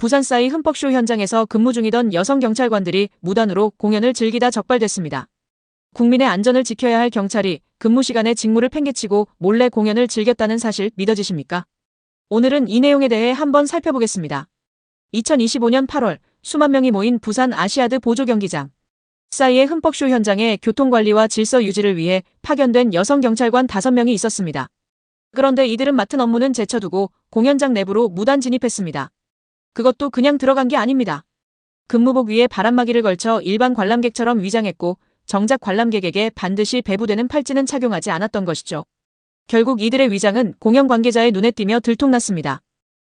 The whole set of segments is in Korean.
부산 싸이 흠뻑쇼 현장에서 근무 중이던 여성 경찰관들이 무단으로 공연을 즐기다 적발됐습니다. 국민의 안전을 지켜야 할 경찰이 근무 시간에 직무를 팽개치고 몰래 공연을 즐겼다는 사실 믿어지십니까? 오늘은 이 내용에 대해 한번 살펴보겠습니다. 2025년 8월 수만 명이 모인 부산 아시아드 보조경기장. 싸이의 흠뻑쇼 현장에 교통관리와 질서 유지를 위해 파견된 여성 경찰관 5명이 있었습니다. 그런데 이들은 맡은 업무는 제쳐두고 공연장 내부로 무단 진입했습니다. 그것도 그냥 들어간 게 아닙니다. 근무복 위에 바람막이를 걸쳐 일반 관람객처럼 위장했고 정작 관람객에게 반드시 배부되는 팔찌는 착용하지 않았던 것이죠. 결국 이들의 위장은 공연 관계자의 눈에 띄며 들통났습니다.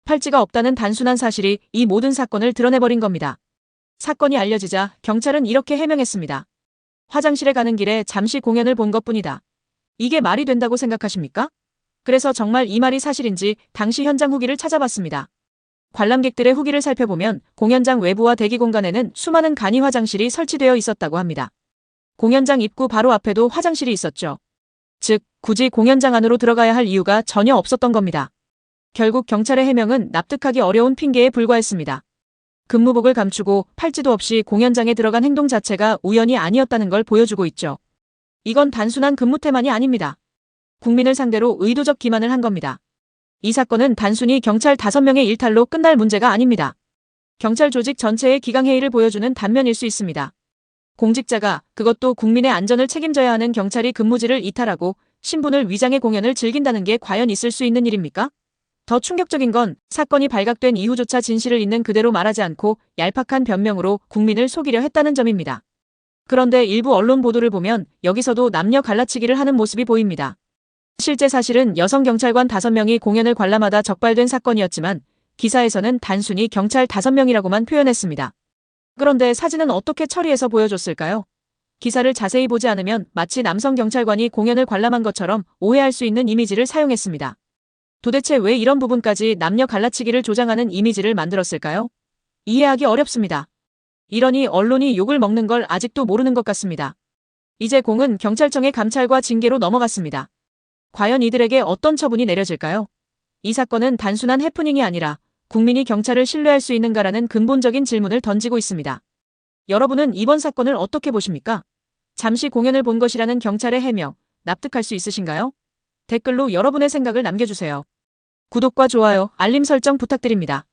팔찌가 없다는 단순한 사실이 이 모든 사건을 드러내버린 겁니다. 사건이 알려지자 경찰은 이렇게 해명했습니다. 화장실에 가는 길에 잠시 공연을 본 것뿐이다. 이게 말이 된다고 생각하십니까? 그래서 정말 이 말이 사실인지 당시 현장 후기를 찾아봤습니다. 관람객들의 후기를 살펴보면 공연장 외부와 대기 공간에는 수많은 간이 화장실이 설치되어 있었다고 합니다. 공연장 입구 바로 앞에도 화장실이 있었죠. 즉, 굳이 공연장 안으로 들어가야 할 이유가 전혀 없었던 겁니다. 결국 경찰의 해명은 납득하기 어려운 핑계에 불과했습니다. 근무복을 감추고 팔찌도 없이 공연장에 들어간 행동 자체가 우연이 아니었다는 걸 보여주고 있죠. 이건 단순한 근무태만이 아닙니다. 국민을 상대로 의도적 기만을 한 겁니다. 이 사건은 단순히 경찰 5명의 일탈로 끝날 문제가 아닙니다. 경찰 조직 전체의 기강해이를 보여주는 단면일 수 있습니다. 공직자가, 그것도 국민의 안전을 책임져야 하는 경찰이 근무지를 이탈하고 신분을 위장해 공연을 즐긴다는 게 과연 있을 수 있는 일입니까? 더 충격적인 건 사건이 발각된 이후조차 진실을 있는 그대로 말하지 않고 얄팍한 변명으로 국민을 속이려 했다는 점입니다. 그런데 일부 언론 보도를 보면 여기서도 남녀 갈라치기를 하는 모습이 보입니다. 실제 사실은 여성 경찰관 5명이 공연을 관람하다 적발된 사건이었지만 기사에서는 단순히 경찰 5명이라고만 표현했습니다. 그런데 사진은 어떻게 처리해서 보여줬을까요? 기사를 자세히 보지 않으면 마치 남성 경찰관이 공연을 관람한 것처럼 오해할 수 있는 이미지를 사용했습니다. 도대체 왜 이런 부분까지 남녀 갈라치기를 조장하는 이미지를 만들었을까요? 이해하기 어렵습니다. 이러니 언론이 욕을 먹는 걸 아직도 모르는 것 같습니다. 이제 공은 경찰청의 감찰과 징계로 넘어갔습니다. 과연 이들에게 어떤 처분이 내려질까요? 이 사건은 단순한 해프닝이 아니라 국민이 경찰을 신뢰할 수 있는가라는 근본적인 질문을 던지고 있습니다. 여러분은 이번 사건을 어떻게 보십니까? 잠시 공연을 본 것이라는 경찰의 해명, 납득할 수 있으신가요? 댓글로 여러분의 생각을 남겨주세요. 구독과 좋아요, 알림 설정 부탁드립니다.